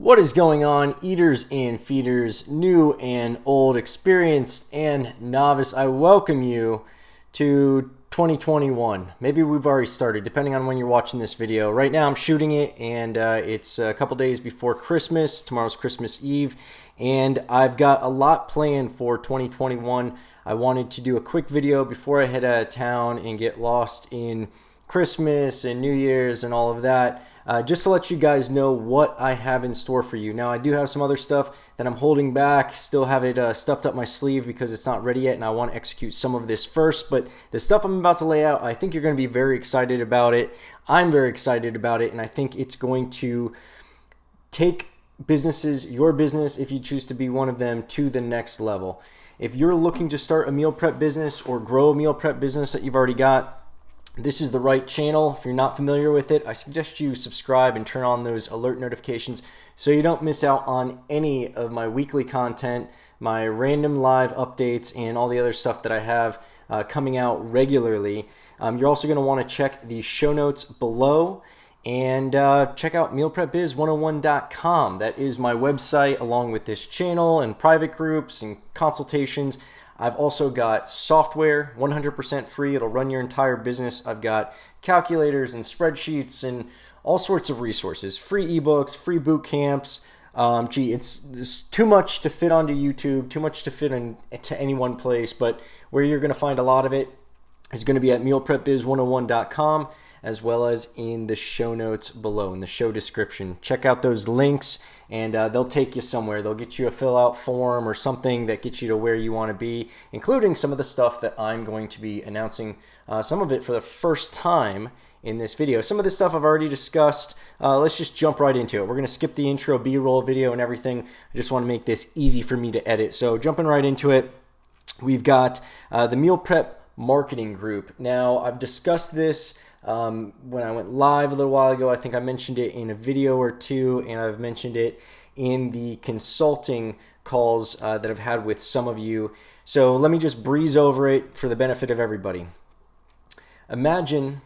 What is going on, eaters and feeders, new and old, experienced and novice? I welcome you to 2021. Maybe we've already started, depending on when you're watching this video. Right now I'm shooting it, and it's a couple days before Christmas. Tomorrow's Christmas Eve, and I've got a lot planned for 2021. I wanted to do a quick video before I head out of town and get lost in Christmas and New Year's and all of that. Just to let you guys know what I have in store for you. Now, I do have some other stuff that I'm holding back, still have it stuffed up my sleeve because it's not ready yet, and I want to execute some of this first. But the stuff I'm about to lay out, I think you're going to be very excited about it. I'm very excited about it, and I think it's going to take businesses, your business, if you choose to be one of them, to the next level. If you're looking to start a meal prep business or grow a meal prep business that you've already got, this is the right channel. If you're not familiar with it, I suggest you subscribe and turn on those alert notifications so you don't miss out on any of my weekly content, my random live updates, and all the other stuff that I have coming out regularly. You're also going to want to check the show notes below and check out mealprepbiz101.com. That is my website, along with this channel and private groups and consultations. I've also got software, 100% free. It'll run your entire business. I've got calculators and spreadsheets and all sorts of resources, free ebooks, free boot camps. It's too much to fit onto YouTube, too much to fit into any one place, but where you're going to find a lot of it is going to be at mealprepbiz101.com, as well as in the show notes below, in the show description. Check out those links, and they'll take you somewhere. They'll get you a fill-out form or something that gets you to where you want to be, including some of the stuff that I'm going to be announcing, some of it for the first time in this video. Some of this stuff I've already discussed. Let's just jump right into it. We're going to skip the intro, B-roll video, and everything. I just want to make this easy for me to edit. So jumping right into it, we've got the Meal Prep Marketing Group. Now, I've discussed this when I went live a little while ago. I think I mentioned it in a video or two, and I've mentioned it in the consulting calls that I've had with some of you. So let me just breeze over it for the benefit of everybody. Imagine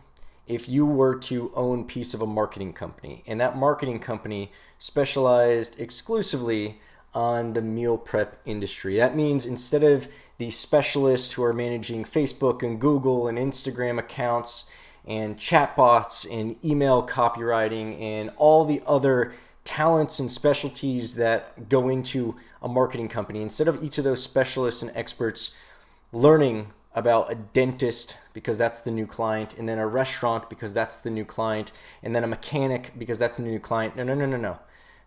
if you were to own a piece of a marketing company, and that marketing company specialized exclusively on the meal prep industry. That means instead of the specialists who are managing Facebook and Google and Instagram accounts and chatbots and email copywriting and all the other talents and specialties that go into a marketing company, instead of each of those specialists and experts learning about a dentist because that's the new client, and then a restaurant because that's the new client, and then a mechanic because that's the new client. No.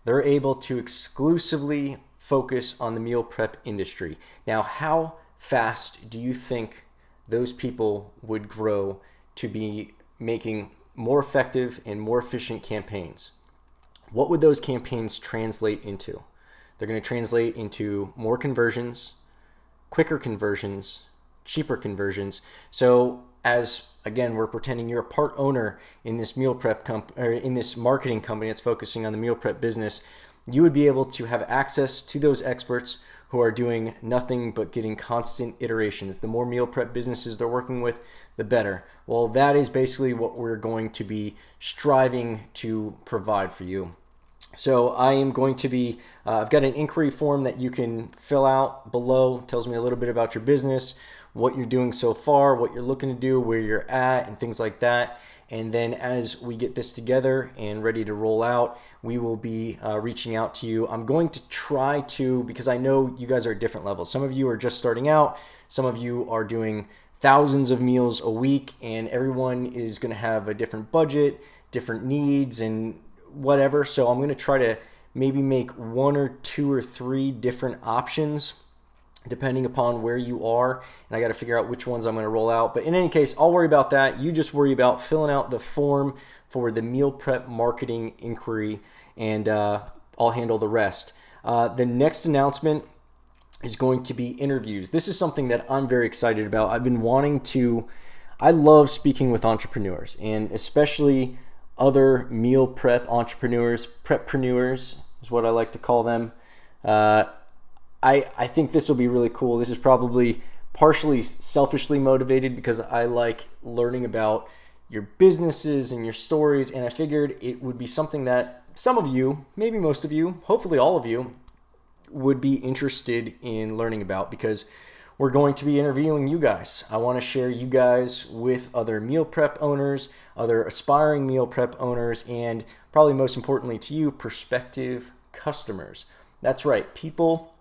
They're able to exclusively focus on the meal prep industry. Now, how fast do you think those people would grow to be making more effective and more efficient campaigns? What would those campaigns translate into? They're going to translate into more conversions, quicker conversions, cheaper conversions. So as, again, we're pretending you're a part owner in this meal prep in this marketing company that's focusing on the meal prep business, you would be able to have access to those experts who are doing nothing but getting constant iterations. The more meal prep businesses they're working with, the better. Well, that is basically what we're going to be striving to provide for you. So I am going to be, I've got an inquiry form that you can fill out below. It tells me a little bit about your business, what you're doing so far, what you're looking to do, where you're at, and things like that. And then as we get this together and ready to roll out, we will be reaching out to you. I'm going to try to, because I know you guys are at different levels. Some of you are just starting out. Some of you are doing thousands of meals a week, and everyone is going to have a different budget, different needs, and whatever. So I'm going to try to maybe make one or two or three different options depending upon where you are, and I got to figure out which ones I'm going to roll out. But in any case, I'll worry about that. You just worry about filling out the form for the meal prep marketing inquiry, and I'll handle the rest. The next announcement is going to be interviews. This is something that I'm very excited about. I've been wanting to, I love speaking with entrepreneurs, and especially other meal prep entrepreneurs, preppreneurs is what I like to call them. I think this will be really cool. This is probably partially selfishly motivated because I like learning about your businesses and your stories, and I figured it would be something that some of you, maybe most of you, hopefully all of you, would be interested in learning about, because we're going to be interviewing you guys. I want to share you guys with other meal prep owners, other aspiring meal prep owners, and probably most importantly to you, prospective customers. That's right, people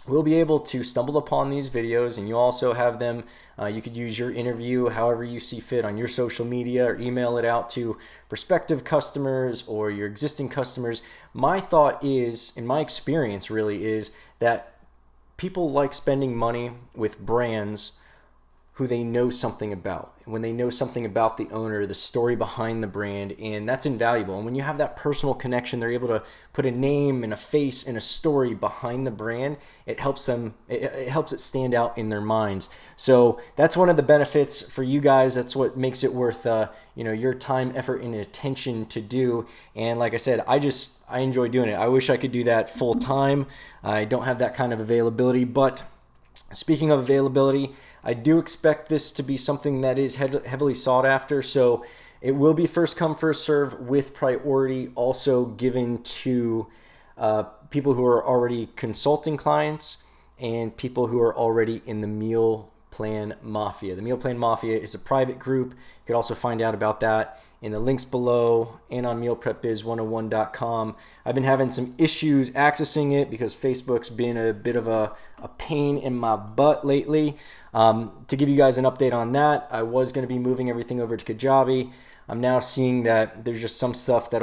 will be able to stumble upon these videos, and you also have them. You could use your interview however you see fit on your social media, or email it out to prospective customers or your existing customers. My thought is, in my experience really, is that people like spending money with brands who they know something about. When they know something about the owner, the story behind the brand, and that's invaluable. And when you have that personal connection, they're able to put a name and a face and a story behind the brand. It helps them, it helps it stand out in their minds. So that's one of the benefits for you guys. That's what makes it worth your time, effort, and attention to do. And like I said, I enjoy doing it. I wish I could do that full time. I don't have that kind of availability, but speaking of availability, I do expect this to be something that is heavily sought after, so it will be first come, first serve, with priority also given to people who are already consulting clients and people who are already in the Meal Plan Mafia. The Meal Plan Mafia is a private group. You could also find out about that in the links below and on mealprepbiz101.com. I've been having some issues accessing it because Facebook's been a bit of a pain in my butt lately. To give you guys an update on that, I was going to be moving everything over to Kajabi. I'm now seeing that there's just some stuff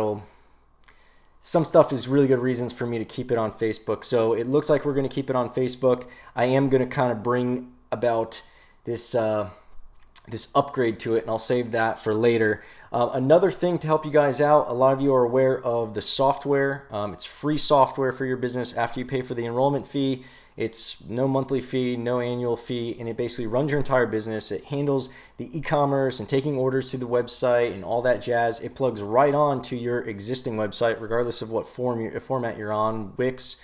is really good reasons for me to keep it on Facebook. So it looks like we're going to keep it on Facebook. I am going to kind of bring about this upgrade to it, and I'll save that for later. Another thing to help you guys out, a lot of you are aware of the software. It's free software for your business after you pay for the enrollment fee. It's no monthly fee, no annual fee, and it basically runs your entire business. It handles the e-commerce and taking orders to the website and all that jazz. It plugs right on to your existing website, regardless of what format you're on. Wix,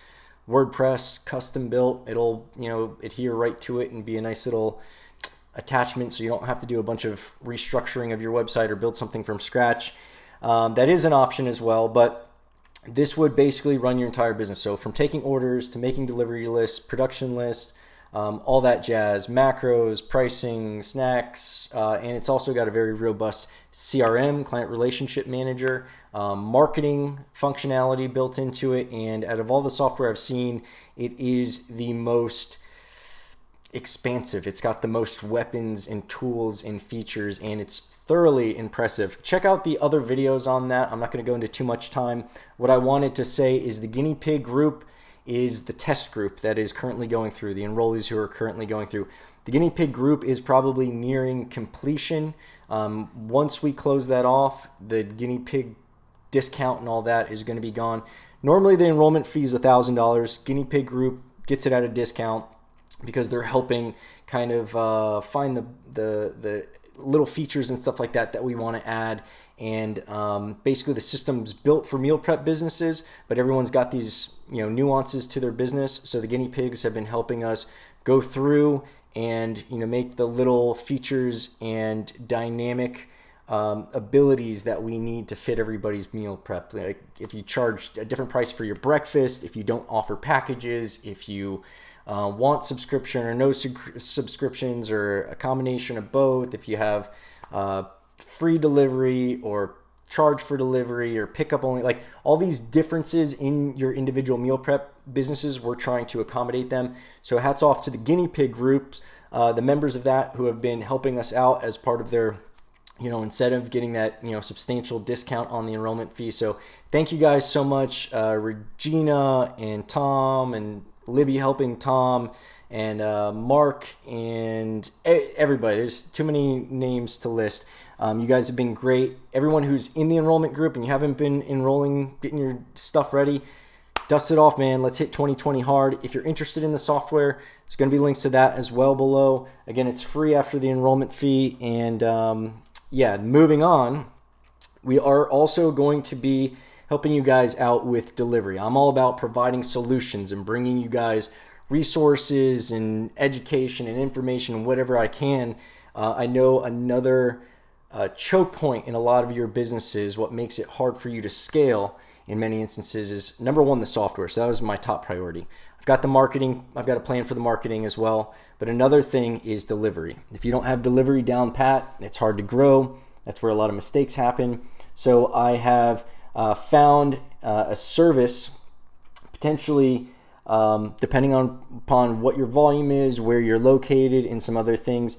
WordPress, custom built. It'll adhere right to it and be a nice little attachment, so you don't have to do a bunch of restructuring of your website or build something from scratch. That is an option as well, but this would basically run your entire business. So from taking orders to making delivery lists, production lists, all that jazz, macros, pricing, snacks, and it's also got a very robust CRM, client relationship manager, marketing functionality built into it. And out of all the software I've seen, it is the most expansive. It's got the most weapons and tools and features, and it's thoroughly impressive. Check out the other videos on that. I'm not going to go into too much time. What I wanted to say is the guinea pig group is the test group that is currently going through, the enrollees who are currently going through. The guinea pig group is probably nearing completion. Once we close that off, the guinea pig discount and all that is going to be gone. Normally the enrollment fee is $1,000. Guinea pig group gets it at a discount because they're helping kind of find the little features and stuff like that we want to add. And basically the system's built for meal prep businesses, but everyone's got these nuances to their business. So the guinea pigs have been helping us go through and make the little features and dynamic abilities that we need to fit everybody's meal prep. Like if you charge a different price for your breakfast, if you don't offer packages, if you want subscription or no subscriptions, or a combination of both, if you have free delivery or charge for delivery or pickup only, like all these differences in your individual meal prep businesses, we're trying to accommodate them. So hats off to the guinea pig groups, the members of that who have been helping us out as part of their instead of getting that substantial discount on the enrollment fee. So thank you guys so much, Regina and Tom and Libby helping Tom and Mark and everybody. There's too many names to list. You guys have been great. Everyone who's in the enrollment group and you haven't been enrolling, getting your stuff ready, dust it off, man. Let's hit 2020 hard. If you're interested in the software, there's going to be links to that as well below. Again, it's free after the enrollment fee. And moving on, we are also going to be helping you guys out with delivery. I'm all about providing solutions and bringing you guys resources and education and information and whatever I can. I know another choke point in a lot of your businesses, what makes it hard for you to scale, in many instances is number one, the software. So that was my top priority. I've got the marketing. I've got a plan for the marketing as well. But another thing is delivery. If you don't have delivery down pat, it's hard to grow. That's where a lot of mistakes happen. So I have found a service, potentially depending upon what your volume is, where you're located, and some other things,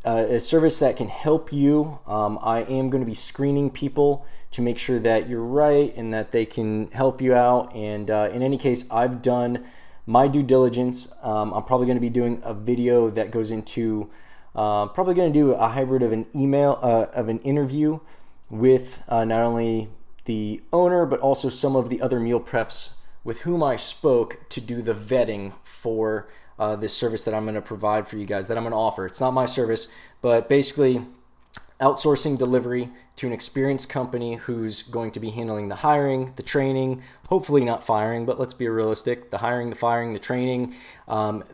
a service that can help you. I am going to be screening people to make sure that you're right and that they can help you out. And in any case, I've done my due diligence. I'm probably going to be doing a video that goes into, probably going to do a hybrid of an interview with not only the owner, but also some of the other meal preps with whom I spoke to do the vetting for this service that I'm going to provide for you guys, that I'm going to offer. It's not my service, but basically outsourcing delivery to an experienced company who's going to be handling the hiring, the training, hopefully not firing, but let's be realistic, the hiring, the firing, the training,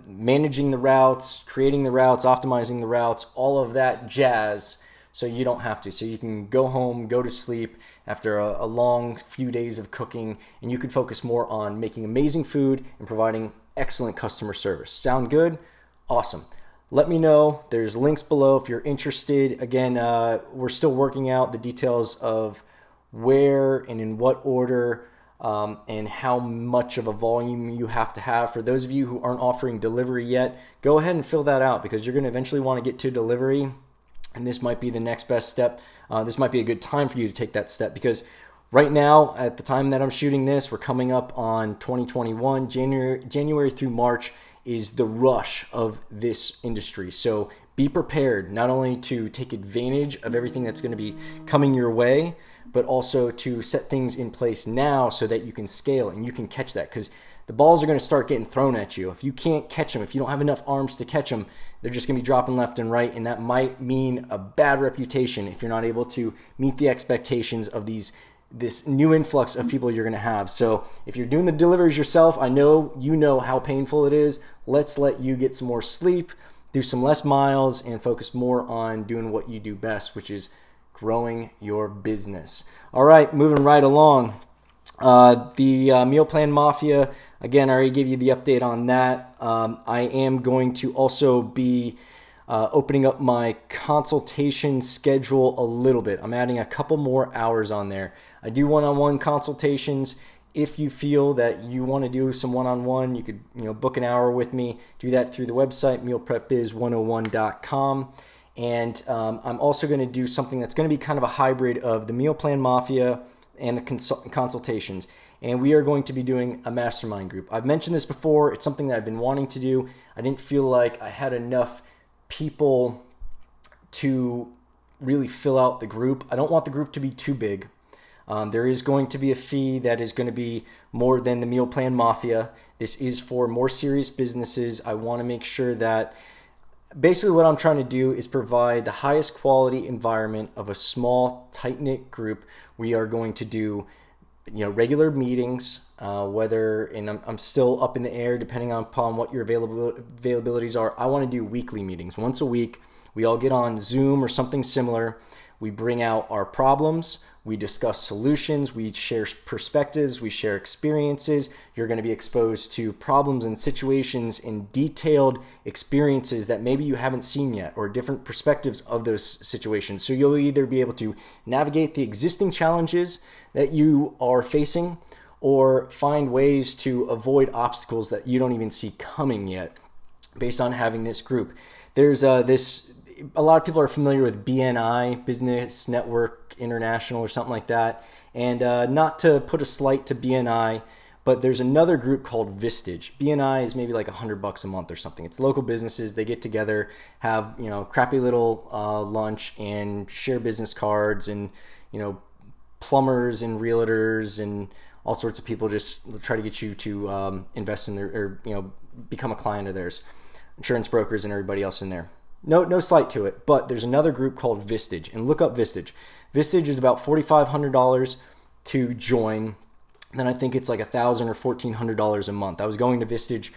managing the routes, creating the routes, optimizing the routes, all of that jazz, so you don't have to. So you can go home, go to sleep after a long few days of cooking, and you can focus more on making amazing food and providing excellent customer service. Sound good? Awesome. Let me know. There's links below if you're interested. Again, we're still working out the details of where and in what order and how much of a volume you have to have. For those of you who aren't offering delivery yet, go ahead and fill that out, because you're going to eventually want to get to delivery, and this might be the next best step. This might be a good time for you to take that step, because right now, at the time that I'm shooting this, we're coming up on 2021. January through March is the rush of this industry. So be prepared not only to take advantage of everything that's going to be coming your way, but also to set things in place now so that you can scale and you can catch that, because the balls are going to start getting thrown at you. If you can't catch them, if you don't have enough arms to catch them, they're just going to be dropping left and right, and that might mean a bad reputation if you're not able to meet the expectations of this new influx of people you're going to have. So if you're doing the deliveries yourself, I know you know how painful it is. Let's let you get some more sleep, do some less miles, and focus more on doing what you do best, which is growing your business. All right, moving right along. The Meal Plan Mafia, again, I already gave you the update on that. I am going to also be opening up my consultation schedule a little bit. I'm adding a couple more hours on there. I do one-on-one consultations. If you feel that you want to do some one-on-one, you could book an hour with me. Do that through the website, mealprepbiz101.com. And I'm also going to do something that's going to be kind of a hybrid of the Meal Plan Mafia and the consultations. And we are going to be doing a mastermind group. I've mentioned this before. It's something that I've been wanting to do. I didn't feel like I had enough people to really fill out the group. I don't want the group to be too big. There is going to be a fee that is going to be more than the Meal Plan Mafia. This is for more serious businesses. I want to make sure that basically what I'm trying to do is provide the highest quality environment of a small, tight-knit group. We are going to do regular meetings, and I'm still up in the air depending upon what your availabilities are. I want to do weekly meetings. Once a week, we all get on Zoom or something similar. We bring out our problems, we discuss solutions, we share perspectives, we share experiences. You're going to be exposed to problems and situations and detailed experiences that maybe you haven't seen yet, or different perspectives of those situations. So you'll either be able to navigate the existing challenges that you are facing, or find ways to avoid obstacles that you don't even see coming yet based on having this group. There's a lot of people are familiar with BNI, Business Network International, or something like that. And not to put a slight to BNI, but there's another group called Vistage. BNI is maybe like $100 a month or something. It's local businesses. They get together, have crappy little lunch, and share business cards, and plumbers and realtors and all sorts of people just try to get you to invest in their, or become a client of theirs. Insurance brokers and everybody else in there. No slight to it, but there's another group called Vistage, and look up Vistage. Vistage is about $4,500 to join. then I think it's like $1,000 or $1,400 a month. I was going to Vistage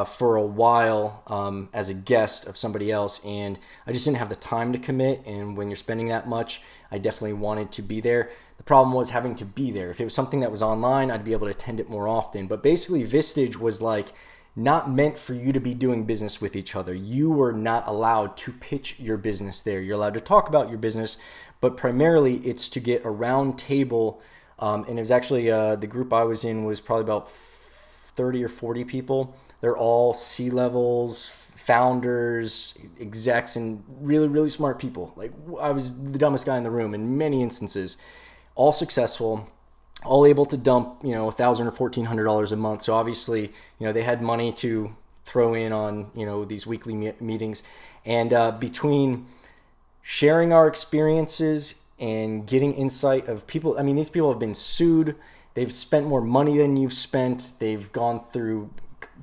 for a while as a guest of somebody else, and I just didn't have the time to commit. And when you're spending that much, I definitely wanted to be there. The problem was having to be there. If it was something that was online, I'd be able to attend it more often. But basically, Vistage was like not meant for you to be doing business with each other. You were not allowed to pitch your business there. You're allowed to talk about your business, but primarily it's to get a round table. And it was actually the group I was in was probably about 30 or 40 people. They're all C-levels, founders, execs, and really, really smart people. Like, I was the dumbest guy in the room in many instances. All successful, all able to dump, $1,000 or $1,400 a month. So obviously, they had money to throw in on, these weekly meetings. And between sharing our experiences and getting insight of people, these people have been sued. They've spent more money than you've spent. They've gone through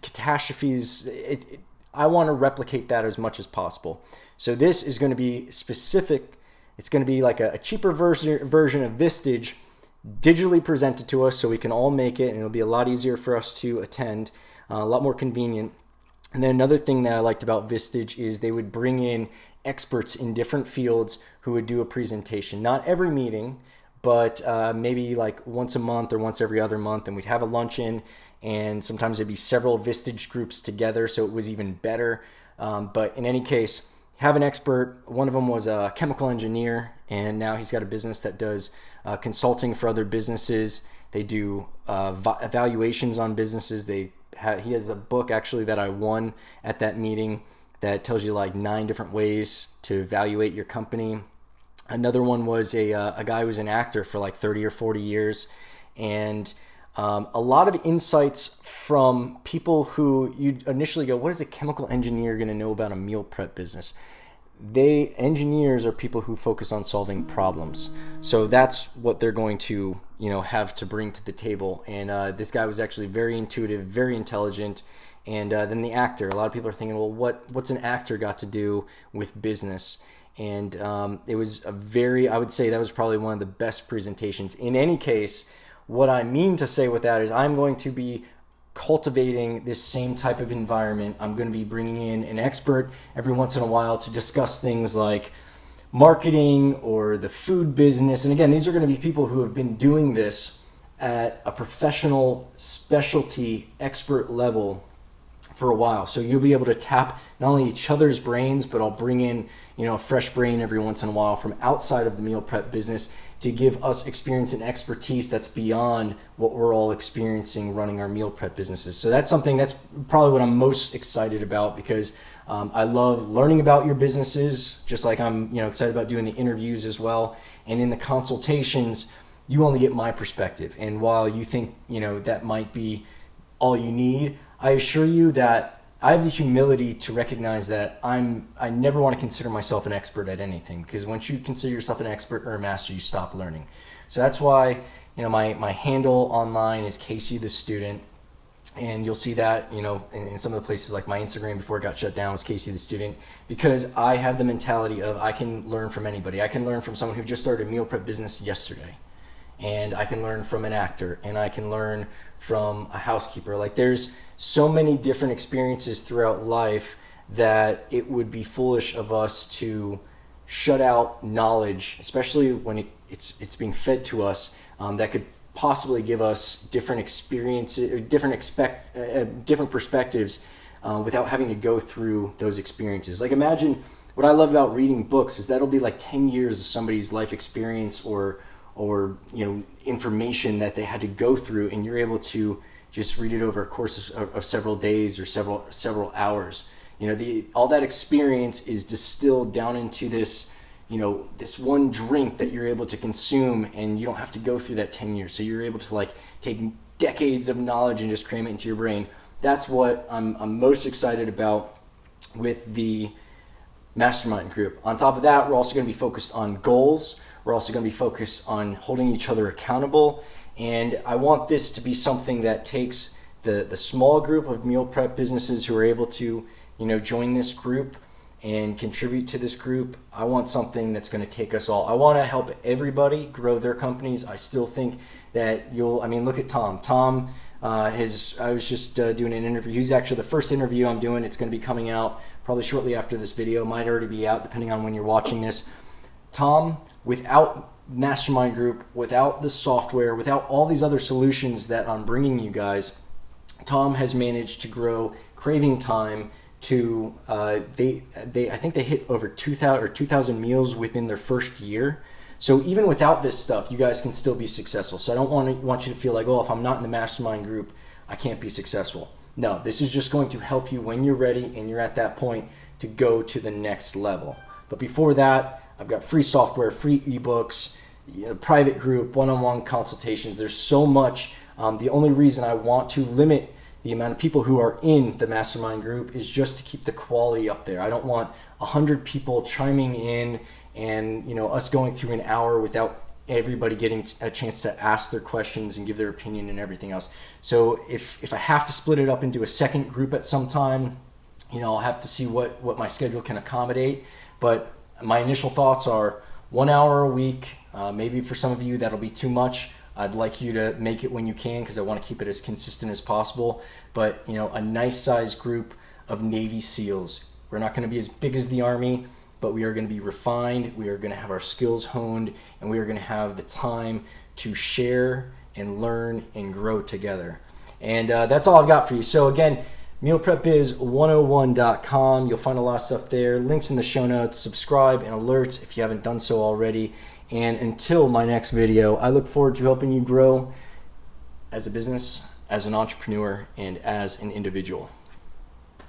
catastrophes. I want to replicate that as much as possible. So this is going to be specific. It's going to be like a cheaper version of Vistage, digitally presented to us so we can all make it, and it'll be a lot easier for us to attend, a lot more convenient. And then another thing that I liked about Vistage is they would bring in experts in different fields who would do a presentation. Not every meeting, but maybe like once a month or once every other month, and we'd have a luncheon, and sometimes it'd be several Vistage groups together, so it was even better. But in any case, have an expert. One of them was a chemical engineer, and now he's got a business that does consulting for other businesses. They do evaluations on businesses. He has a book actually that I won at that meeting that tells you like 9 different ways to evaluate your company. Another one was a guy who was an actor for like 30 or 40 years, and a lot of insights from people who you initially go, what is a chemical engineer going to know about a meal prep business? Engineers are people who focus on solving problems. So that's what they're going to, have to bring to the table. And this guy was actually very intuitive, very intelligent. And then the actor, a lot of people are thinking, well, what's an actor got to do with business? And it was I would say that was probably one of the best presentations. In any case, what I mean to say with that is I'm going to be cultivating this same type of environment. I'm going to be bringing in an expert every once in a while to discuss things like marketing or the food business. And again, these are going to be people who have been doing this at a professional specialty expert level for a while. So you'll be able to tap not only each other's brains, but I'll bring in, a fresh brain every once in a while from outside of the meal prep business to give us experience and expertise that's beyond what we're all experiencing running our meal prep businesses. So that's probably what I'm most excited about, because I love learning about your businesses, just like I'm excited about doing the interviews as well. And in the consultations, you only get my perspective. And while you think that might be all you need, I assure you that I have the humility to recognize that I never want to consider myself an expert at anything, because once you consider yourself an expert or a master, you stop learning. So that's why my handle online is Casey the Student, and you'll see that in some of the places, like my Instagram before it got shut down was Casey the Student, because I have the mentality of I can learn from anybody. I can learn from someone who just started a meal prep business yesterday, and I can learn from an actor, and I can learn from a housekeeper. Like, there's so many different experiences throughout life that it would be foolish of us to shut out knowledge, especially when it's being fed to us, that could possibly give us different experiences or different perspectives without having to go through those experiences. Like, imagine, what I love about reading books is that'll be like 10 years of somebody's life experience or information that they had to go through, and you're able to just read it over a course of several days or several hours. All that experience is distilled down into this one drink that you're able to consume, and you don't have to go through that 10 years. So you're able to take decades of knowledge and just cram it into your brain. That's what I'm most excited about with the Mastermind group. On top of that, we're also going to be focused on goals. We're also going to be focused on holding each other accountable. And I want this to be something that takes the small group of meal prep businesses who are able to, join this group, and contribute to this group. I want something that's going to take us all. I want to help everybody grow their companies. I still think that look at Tom. Tom, I was just doing an interview. He's actually the first interview I'm doing. It's going to be coming out probably shortly after this video. Might already be out depending on when you're watching this. Tom, without Mastermind Group, without the software, without all these other solutions that I'm bringing you guys, Tom has managed to grow Craving Time to I think they hit over 2,000 meals within their first year. So even without this stuff, you guys can still be successful. So I don't want you to feel like, oh, if I'm not in the Mastermind Group, I can't be successful. No, this is just going to help you when you're ready and you're at that point to go to the next level. But before that, I've got free software, free ebooks, private group, one-on-one consultations. There's so much. The only reason I want to limit the amount of people who are in the Mastermind Group is just to keep the quality up there. I don't want 100 people chiming in and us going through an hour without everybody getting a chance to ask their questions and give their opinion and everything else. So if I have to split it up into a second group at some time, I'll have to see what my schedule can accommodate. But my initial thoughts are 1 hour a week. Maybe for some of you that'll be too much. I'd like you to make it when you can because I want to keep it as consistent as possible. But a nice size group of Navy SEALs. We're not going to be as big as the Army, but we are going to be refined. We are going to have our skills honed, and we are going to have the time to share and learn and grow together. And that's all I've got for you. So again, mealprepbiz101.com. You'll find a lot of stuff there. Links in the show notes. Subscribe and alerts if you haven't done so already. And until my next video, I look forward to helping you grow as a business, as an entrepreneur, and as an individual.